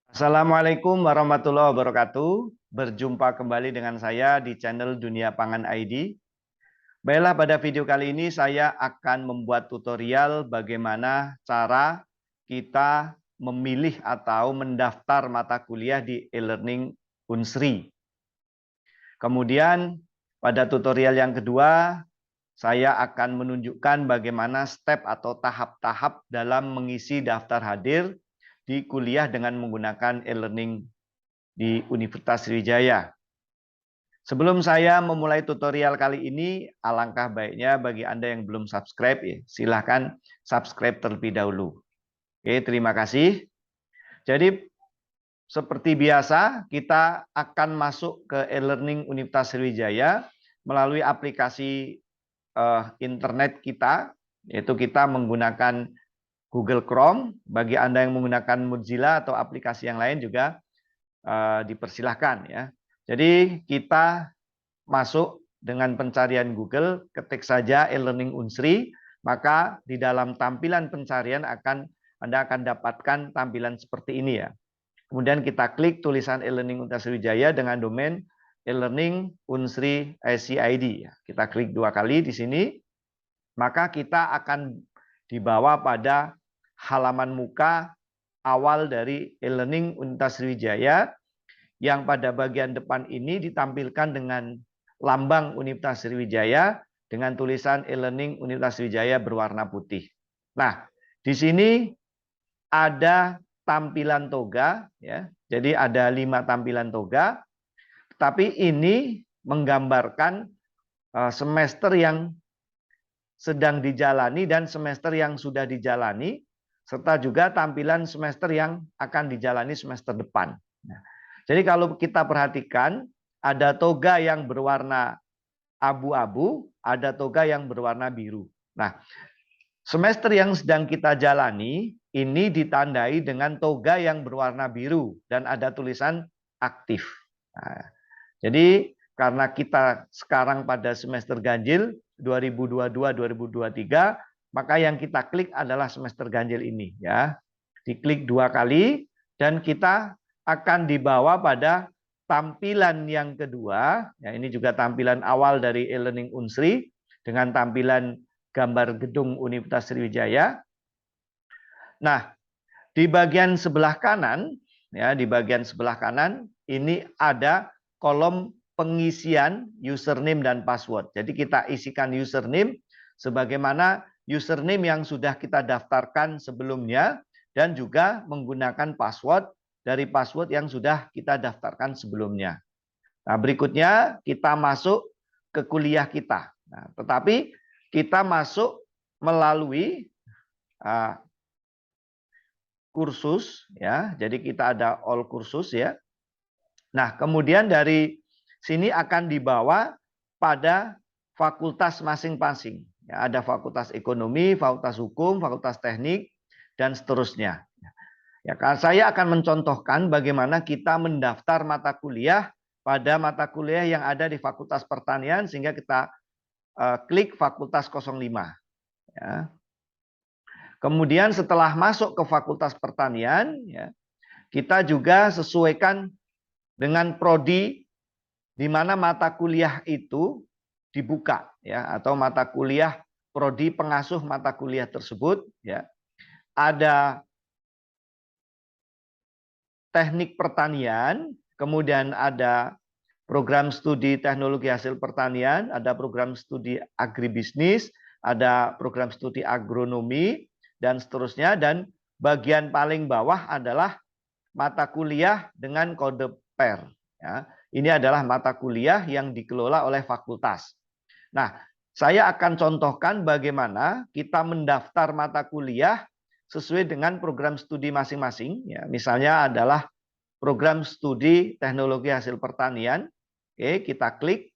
Assalamualaikum warahmatullahi wabarakatuh. Berjumpa kembali dengan saya di channel Dunia Pangan ID. Baiklah, pada video kali ini saya akan membuat tutorial bagaimana cara kita memilih atau mendaftar mata kuliah di e-learning Unsri. Kemudian pada tutorial yang kedua, saya akan menunjukkan bagaimana step atau tahap-tahap dalam mengisi daftar hadir di kuliah dengan menggunakan e-learning di Universitas Sriwijaya. Sebelum saya memulai tutorial kali ini, alangkah baiknya bagi Anda yang belum subscribe, ya, silahkan subscribe terlebih dahulu. Oke, terima kasih. Jadi, seperti biasa, kita akan masuk ke e-learning Universitas Sriwijaya melalui aplikasi internet kita, yaitu kita menggunakan Google Chrome. Bagi Anda yang menggunakan Mozilla atau aplikasi yang lain juga dipersilahkan, ya. Jadi kita masuk dengan pencarian Google, ketik saja e-learning Unsri, maka di dalam tampilan pencarian Anda akan dapatkan tampilan seperti ini, ya. Kemudian kita klik tulisan e-learning Universitas Sriwijaya dengan domain e-learning Unsri SCID, ya. Kita klik 2 kali di sini, maka kita akan dibawa pada halaman muka awal dari e-learning Universitas Sriwijaya, yang pada bagian depan ini ditampilkan dengan lambang Universitas Sriwijaya dengan tulisan e-learning Universitas Sriwijaya berwarna putih. Nah, di sini ada tampilan toga, ya. Jadi ada 5 tampilan toga, tapi ini menggambarkan semester yang sedang dijalani dan semester yang sudah dijalani, serta juga tampilan semester yang akan dijalani semester depan. Nah, jadi kalau kita perhatikan, ada toga yang berwarna abu-abu, ada toga yang berwarna biru. Nah, semester yang sedang kita jalani ini ditandai dengan toga yang berwarna biru dan ada tulisan aktif. Nah, jadi karena kita sekarang pada semester ganjil 2022-2023, maka yang kita klik adalah semester ganjil ini, ya. Diklik 2 kali dan kita akan dibawa pada tampilan yang kedua, ya, ini juga tampilan awal dari e-learning Unsri dengan tampilan gambar gedung Universitas Sriwijaya. Nah, di bagian sebelah kanan, ya, di bagian sebelah kanan ini ada kolom pengisian username dan password. Jadi kita isikan username sebagaimana username yang sudah kita daftarkan sebelumnya dan juga menggunakan password dari password yang sudah kita daftarkan sebelumnya. Nah, berikutnya kita masuk ke kuliah kita. Nah, tetapi kita masuk melalui kursus, ya. Jadi kita ada all kursus, ya. Nah, kemudian dari sini akan dibawa pada fakultas masing-masing. Ya, ada fakultas ekonomi, fakultas hukum, fakultas teknik, dan seterusnya. Ya, saya akan mencontohkan bagaimana kita mendaftar mata kuliah pada mata kuliah yang ada di Fakultas Pertanian, sehingga kita klik Fakultas 05. Ya. Kemudian setelah masuk ke Fakultas Pertanian, ya, kita juga sesuaikan dengan prodi di mana mata kuliah itu dibuka, ya, atau mata kuliah prodi pengasuh mata kuliah tersebut, ya. Ada teknik pertanian, kemudian ada program studi teknologi hasil pertanian, ada program studi agribisnis, ada program studi agronomi, dan seterusnya. Dan bagian paling bawah adalah mata kuliah dengan kode PER. Ya. Ini adalah mata kuliah yang dikelola oleh fakultas. Nah, saya akan contohkan bagaimana kita mendaftar mata kuliah sesuai dengan program studi masing-masing. Ya, misalnya adalah program studi teknologi hasil pertanian. Oke, kita klik.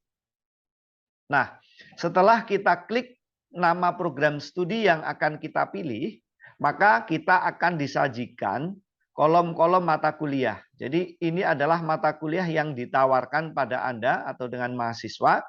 Nah, setelah kita klik nama program studi yang akan kita pilih, maka kita akan disajikan kolom-kolom mata kuliah. Jadi ini adalah mata kuliah yang ditawarkan pada Anda atau dengan mahasiswa.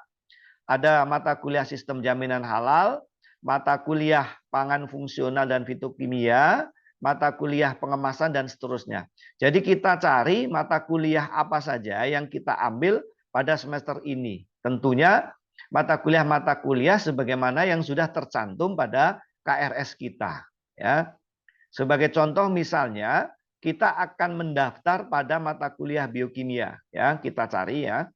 Ada mata kuliah sistem jaminan halal, mata kuliah pangan fungsional dan fitokimia, mata kuliah pengemasan, dan seterusnya. Jadi kita cari mata kuliah apa saja yang kita ambil pada semester ini. Tentunya mata kuliah sebagaimana yang sudah tercantum pada KRS kita. Ya. Sebagai contoh misalnya, kita akan mendaftar pada mata kuliah biokimia. Ya, kita cari ya.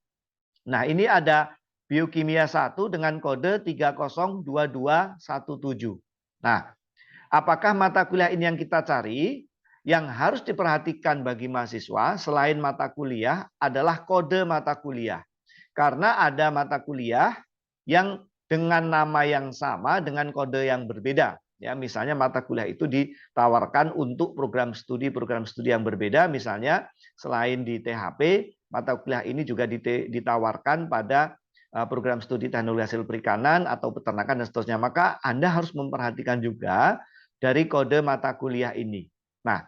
Nah, ini ada biokimia 1 dengan kode 302217. Nah, apakah mata kuliah ini yang kita cari? Yang harus diperhatikan bagi mahasiswa selain mata kuliah adalah kode mata kuliah. Karena ada mata kuliah yang dengan nama yang sama dengan kode yang berbeda. Ya, misalnya mata kuliah itu ditawarkan untuk program studi yang berbeda. Misalnya selain di THP, mata kuliah ini juga ditawarkan pada program studi teknologi hasil perikanan atau peternakan dan seterusnya. Maka Anda harus memperhatikan juga dari kode mata kuliah ini. Nah,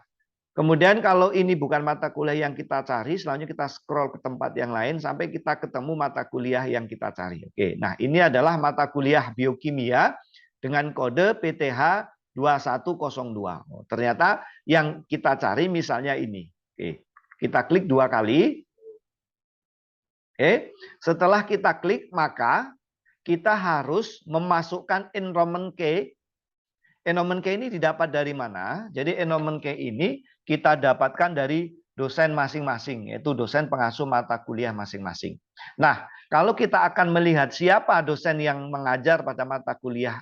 kemudian kalau ini bukan mata kuliah yang kita cari, selanjutnya kita scroll ke tempat yang lain sampai kita ketemu mata kuliah yang kita cari. Oke, nah ini adalah mata kuliah biokimia dengan kode PTH 2102. Oh, ternyata yang kita cari misalnya ini. Oke, kita klik 2 kali. Oke, setelah kita klik maka kita harus memasukkan enrollment key. Enrollment key ini didapat dari mana? Jadi enrollment key ini kita dapatkan dari dosen masing-masing, yaitu dosen pengasuh mata kuliah masing-masing. Nah, kalau kita akan melihat siapa dosen yang mengajar pada mata kuliah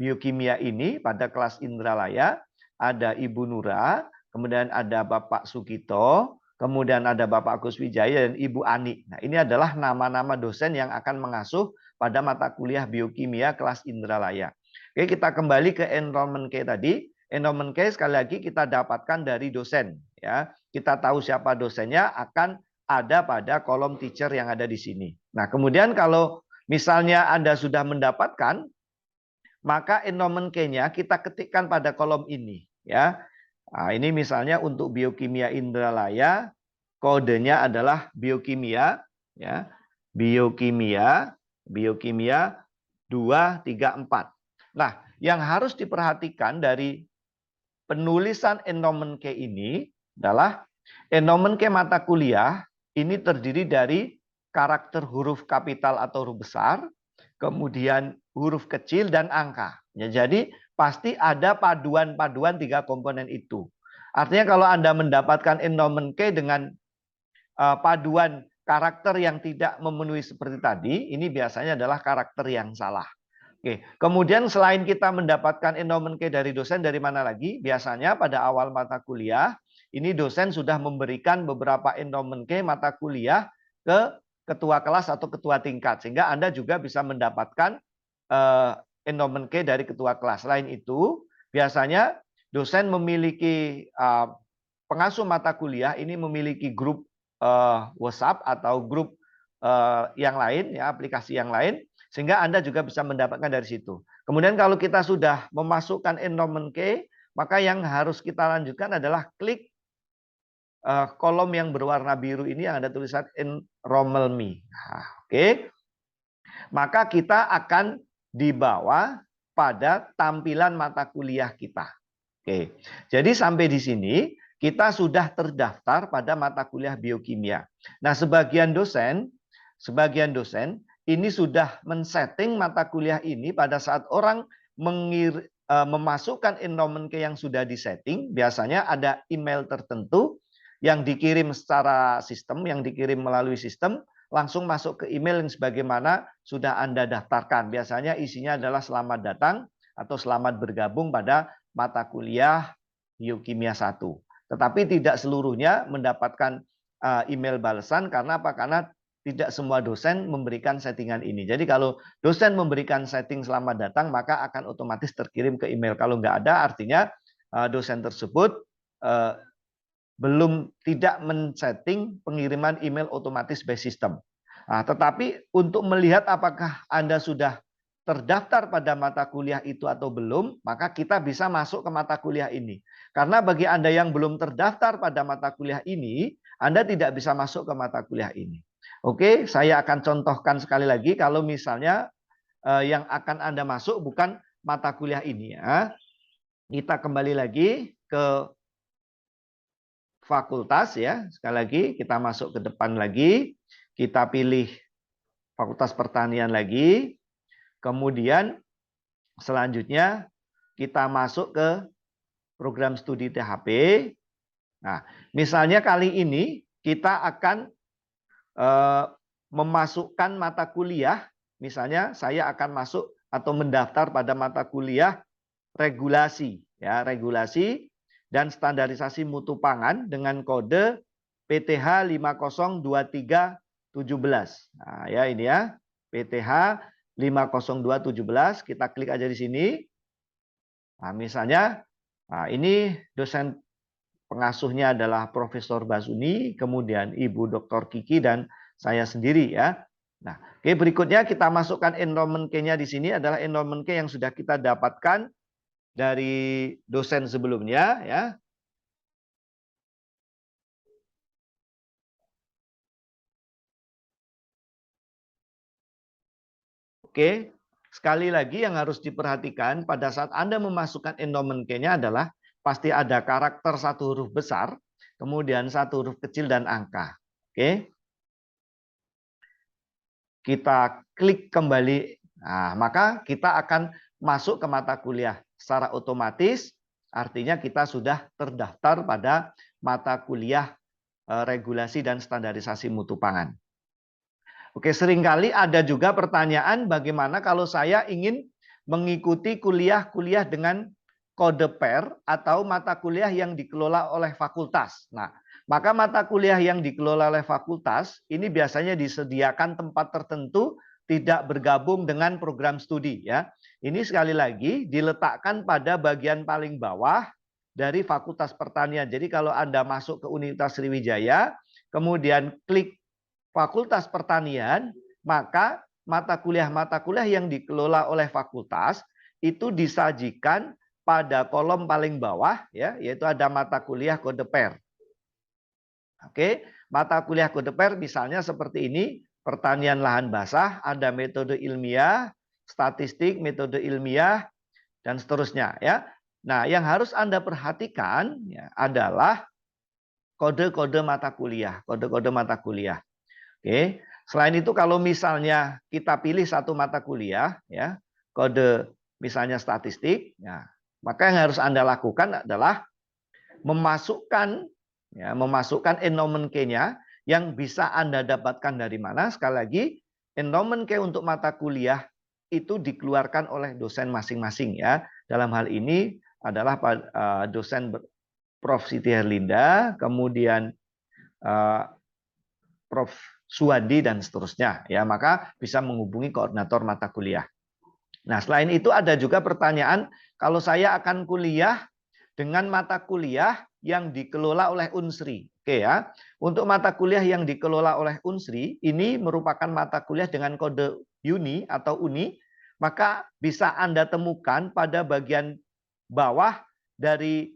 biokimia ini pada kelas Indralaya, ada Ibu Nura, kemudian ada Bapak Sugito, kemudian ada Bapak Agus Wijaya dan Ibu Ani. Nah, ini adalah nama-nama dosen yang akan mengasuh pada mata kuliah biokimia kelas Indralaya. Oke, kita kembali ke enrollment key tadi. Enrollment key sekali lagi kita dapatkan dari dosen. Ya, kita tahu siapa dosennya akan ada pada kolom teacher yang ada di sini. Nah, kemudian kalau misalnya Anda sudah mendapatkan, maka enrollment key-nya kita ketikkan pada kolom ini. Ya, nah, ini misalnya untuk biokimia Indralaya, kodenya adalah biokimia. Ya, biokimia 234. Nah, yang harus diperhatikan dari penulisan enrollment key ini adalah enrollment key mata kuliah ini terdiri dari karakter huruf kapital atau huruf besar, kemudian huruf kecil dan angka. Ya, jadi pasti ada paduan-paduan 3 komponen itu. Artinya kalau Anda mendapatkan enrollment key dengan paduan karakter yang tidak memenuhi seperti tadi, ini biasanya adalah karakter yang salah. Oke, kemudian selain kita mendapatkan enrollment key dari dosen, dari mana lagi? Biasanya pada awal mata kuliah, ini dosen sudah memberikan beberapa enrollment key mata kuliah ke ketua kelas atau ketua tingkat. Sehingga Anda juga bisa mendapatkan enrollment key dari ketua kelas. Selain itu, biasanya dosen memiliki pengasuh mata kuliah ini memiliki grup WhatsApp atau grup yang lain, ya, aplikasi yang lain, sehingga Anda juga bisa mendapatkan dari situ. Kemudian kalau kita sudah memasukkan enrollment key, maka yang harus kita lanjutkan adalah klik kolom yang berwarna biru ini yang ada tulisan Enroll Me. Nah, oke. Maka kita akan dibawa pada tampilan mata kuliah kita. Oke. Jadi sampai di sini kita sudah terdaftar pada mata kuliah biokimia. Nah, sebagian dosen ini sudah men-setting mata kuliah ini pada saat orang memasukkan enrollment key yang sudah disetting. Biasanya ada email tertentu yang dikirim secara sistem, yang dikirim melalui sistem, langsung masuk ke email yang sebagaimana sudah Anda daftarkan. Biasanya isinya adalah selamat datang atau selamat bergabung pada mata kuliah biokimia 1. Tetapi tidak seluruhnya mendapatkan email balasan. Karena apa? Karena tidak semua dosen memberikan settingan ini. Jadi kalau dosen memberikan setting selamat datang, maka akan otomatis terkirim ke email. Kalau nggak ada, artinya dosen tersebut belum tidak men-setting pengiriman email otomatis by system. Nah, tetapi untuk melihat apakah Anda sudah terdaftar pada mata kuliah itu atau belum, maka kita bisa masuk ke mata kuliah ini. Karena bagi Anda yang belum terdaftar pada mata kuliah ini, Anda tidak bisa masuk ke mata kuliah ini. Oke, saya akan contohkan sekali lagi kalau misalnya yang akan Anda masuk bukan mata kuliah ini ya. Kita kembali lagi ke fakultas ya. Sekali lagi kita masuk ke depan lagi, kita pilih Fakultas Pertanian lagi. Kemudian selanjutnya kita masuk ke program studi THP. Nah, misalnya kali ini kita akan memasukkan mata kuliah, misalnya saya akan masuk atau mendaftar pada mata kuliah regulasi, ya, regulasi dan standarisasi mutu pangan dengan kode PTH 502317. Nah, ya ini ya, PTH 50217, kita klik aja di sini. Nah, misalnya, nah ini dosen pengasuhnya adalah Profesor Basuni, kemudian Ibu Dr. Kiki dan saya sendiri ya. Nah, oke, berikutnya kita masukkan enrollment key-nya di sini adalah enrollment key yang sudah kita dapatkan dari dosen sebelumnya ya. Oke, sekali lagi yang harus diperhatikan pada saat Anda memasukkan enrollment key-nya adalah pasti ada karakter satu huruf besar, kemudian satu huruf kecil dan angka. Oke. Kita klik kembali. Nah, maka kita akan masuk ke mata kuliah secara otomatis. Artinya kita sudah terdaftar pada mata kuliah regulasi dan standarisasi mutu pangan. Oke, seringkali ada juga pertanyaan bagaimana kalau saya ingin mengikuti kuliah-kuliah dengan kode PER atau mata kuliah yang dikelola oleh fakultas. Nah, maka mata kuliah yang dikelola oleh fakultas ini biasanya disediakan tempat tertentu tidak bergabung dengan program studi ya. Ini sekali lagi diletakkan pada bagian paling bawah dari Fakultas Pertanian. Jadi kalau Anda masuk ke Universitas Sriwijaya, kemudian klik Fakultas Pertanian, maka mata kuliah yang dikelola oleh fakultas itu disajikan pada kolom paling bawah ya, yaitu ada mata kuliah kode PER. Oke, mata kuliah kode PER misalnya seperti ini, pertanian lahan basah, ada metode ilmiah, statistik, metode ilmiah dan seterusnya ya. Nah, yang harus Anda perhatikan ya, adalah kode-kode mata kuliah, kode-kode mata kuliah. Oke, selain itu kalau misalnya kita pilih satu mata kuliah ya, kode misalnya statistik, ya, maka yang harus Anda lakukan adalah memasukkan endowment key-nya yang bisa Anda dapatkan dari mana. Sekali lagi, endowment key untuk mata kuliah itu dikeluarkan oleh dosen masing-masing ya. Dalam hal ini adalah dosen Prof. Siti Herlinda, kemudian Prof. Suwandi dan seterusnya ya, maka bisa menghubungi koordinator mata kuliah. Nah, selain itu ada juga pertanyaan kalau saya akan kuliah dengan mata kuliah yang dikelola oleh Unsri. Oke ya. Untuk mata kuliah yang dikelola oleh Unsri ini merupakan mata kuliah dengan kode UNI atau UNI, maka bisa Anda temukan pada bagian bawah dari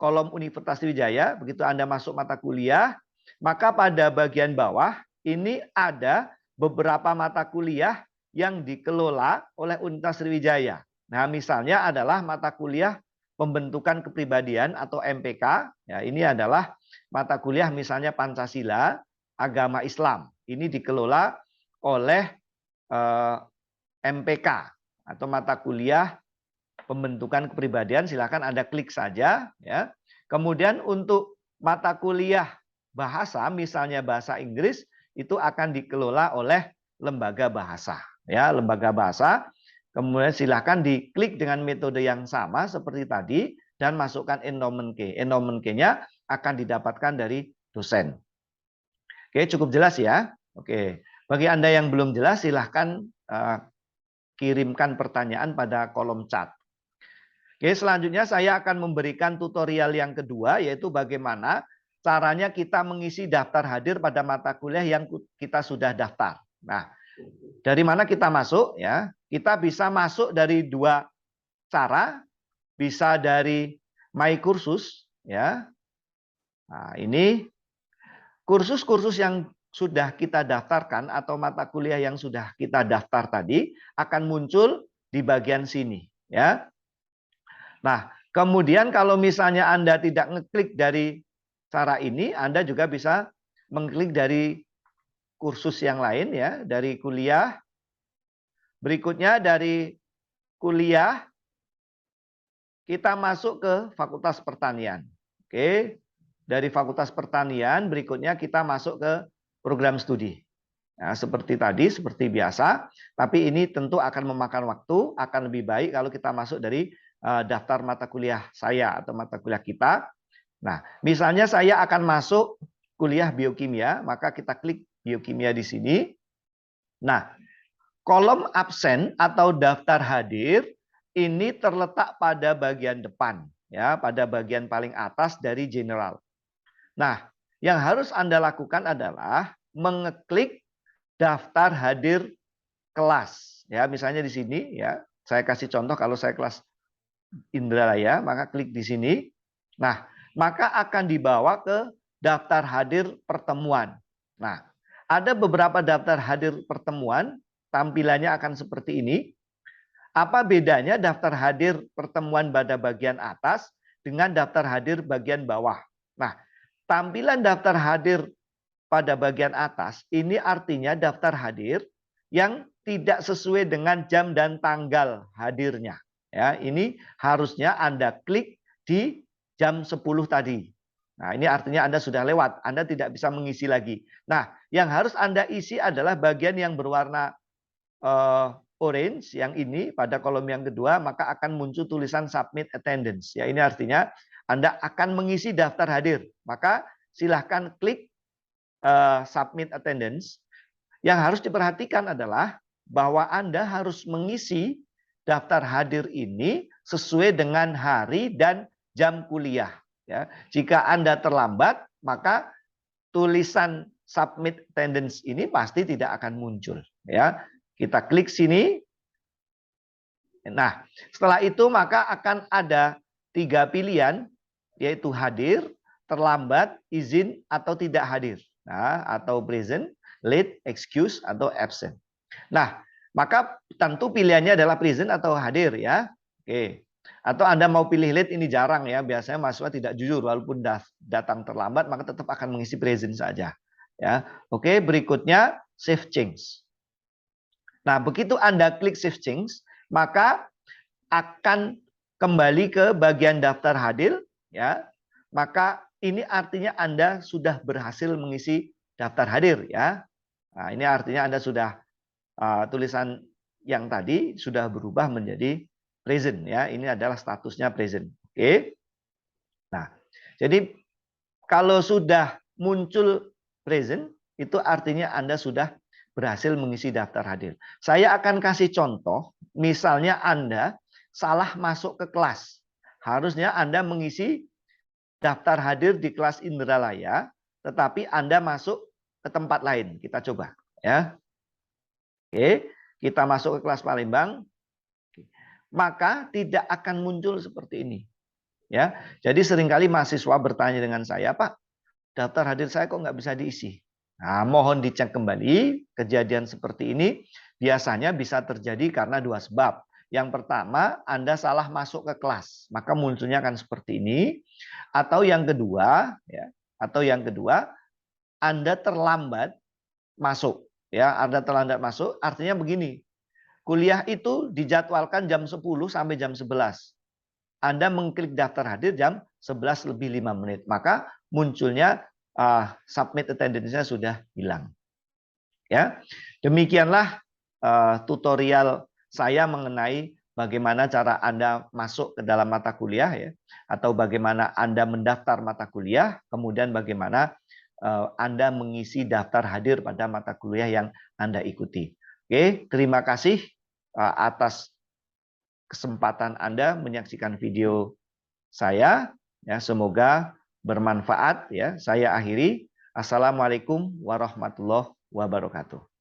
kolom Universitas Sriwijaya. Begitu Anda masuk mata kuliah, maka pada bagian bawah ini ada beberapa mata kuliah yang dikelola oleh Universitas Sriwijaya. Nah, misalnya adalah mata kuliah pembentukan kepribadian atau MPK. Ya, ini adalah mata kuliah misalnya Pancasila, agama Islam. Ini dikelola oleh MPK atau mata kuliah pembentukan kepribadian. Silakan Anda klik saja ya. Kemudian untuk mata kuliah bahasa, misalnya bahasa Inggris, itu akan dikelola oleh lembaga bahasa. Ya, lembaga bahasa. Kemudian silahkan diklik dengan metode yang sama seperti tadi dan masukkan endowment key. Endowment key-nya akan didapatkan dari dosen. Oke, cukup jelas ya. Oke, bagi Anda yang belum jelas silahkan kirimkan pertanyaan pada kolom chat. Oke, selanjutnya saya akan memberikan tutorial yang kedua, yaitu bagaimana caranya kita mengisi daftar hadir pada mata kuliah yang kita sudah daftar. Nah, dari mana kita masuk ya? Kita bisa masuk dari dua cara, bisa dari My Kursus ya. Nah, ini kursus-kursus yang sudah kita daftarkan atau mata kuliah yang sudah kita daftar tadi akan muncul di bagian sini ya. Nah, Kemudian kalau misalnya Anda tidak ngeklik dari cara ini, Anda juga bisa mengklik dari kursus yang lain ya, dari kuliah. Berikutnya dari kuliah kita masuk ke Fakultas Pertanian. Oke. Dari Fakultas Pertanian berikutnya kita masuk ke program studi. Nah, seperti tadi, seperti biasa, tapi ini tentu akan memakan waktu, akan lebih baik kalau kita masuk dari daftar mata kuliah saya atau mata kuliah kita. Nah, misalnya saya akan masuk kuliah biokimia, maka kita klik biokimia di sini. Nah, kolom absen atau daftar hadir ini terletak pada bagian depan, ya, pada bagian paling atas dari general. Nah, yang harus Anda lakukan adalah mengeklik daftar hadir kelas. Ya, misalnya di sini ya, saya kasih contoh kalau saya kelas Indralaya, maka klik di sini. Nah, maka akan dibawa ke daftar hadir pertemuan. Nah, ada beberapa daftar hadir pertemuan, tampilannya akan seperti ini. Apa bedanya daftar hadir pertemuan pada bagian atas dengan daftar hadir bagian bawah? Nah, tampilan daftar hadir pada bagian atas ini artinya daftar hadir yang tidak sesuai dengan jam dan tanggal hadirnya. Ya, ini harusnya Anda klik di jam 10 tadi. Nah, ini artinya Anda sudah lewat, Anda tidak bisa mengisi lagi. Nah, yang harus Anda isi adalah bagian yang berwarna orange, yang ini pada kolom yang kedua, maka akan muncul tulisan submit attendance. Ya, ini artinya Anda akan mengisi daftar hadir. Maka silahkan klik submit attendance. Yang harus diperhatikan adalah bahwa Anda harus mengisi daftar hadir ini sesuai dengan hari dan jam kuliah. Ya, jika Anda terlambat, maka tulisan submit attendance ini pasti tidak akan muncul. Ya, kita klik sini. Nah, setelah itu maka akan ada 3 pilihan, yaitu hadir, terlambat, izin, atau tidak hadir. Nah, atau present, late, excuse, atau absent. Nah, maka tentu pilihannya adalah present atau hadir ya. Oke. Atau Anda mau pilih late, ini jarang ya. Biasanya mahasiswa tidak jujur walaupun datang terlambat maka tetap akan mengisi present saja. Ya. Oke, berikutnya save change. Nah, begitu Anda klik save change, maka akan kembali ke bagian daftar hadir ya. Maka ini artinya Anda sudah berhasil mengisi daftar hadir ya. Nah, ini artinya Anda sudah tulisan yang tadi sudah berubah menjadi present ya. Ini adalah statusnya present. Oke. Nah, jadi kalau sudah muncul present itu artinya Anda sudah berhasil mengisi daftar hadir. Saya akan kasih contoh, misalnya Anda salah masuk ke kelas. Harusnya Anda mengisi daftar hadir di kelas Indralaya, tetapi Anda masuk ke tempat lain. Kita coba ya. Oke, kita masuk ke kelas Palembang, maka tidak akan muncul seperti ini. Ya, jadi seringkali mahasiswa bertanya dengan saya, Pak, daftar hadir saya kok nggak bisa diisi? Nah, mohon dicek kembali, kejadian seperti ini biasanya bisa terjadi karena 2 sebab. Yang pertama, Anda salah masuk ke kelas, maka munculnya akan seperti ini. Atau yang kedua, ya, Anda terlambat masuk. Ya, Anda terlambat masuk, artinya begini. Kuliah itu dijadwalkan jam 10 sampai jam 11. Anda mengklik daftar hadir jam 11 lebih 5 menit. Maka munculnya submit attendance-nya sudah hilang. Ya, demikianlah tutorial saya mengenai bagaimana cara Anda masuk ke dalam mata kuliah ya, atau bagaimana Anda mendaftar mata kuliah, kemudian bagaimana Anda mengisi daftar hadir pada mata kuliah yang Anda ikuti. Oke, terima kasih atas kesempatan Anda menyaksikan video saya. Ya, semoga bermanfaat ya. Saya akhiri. Assalamualaikum warahmatullahi wabarakatuh.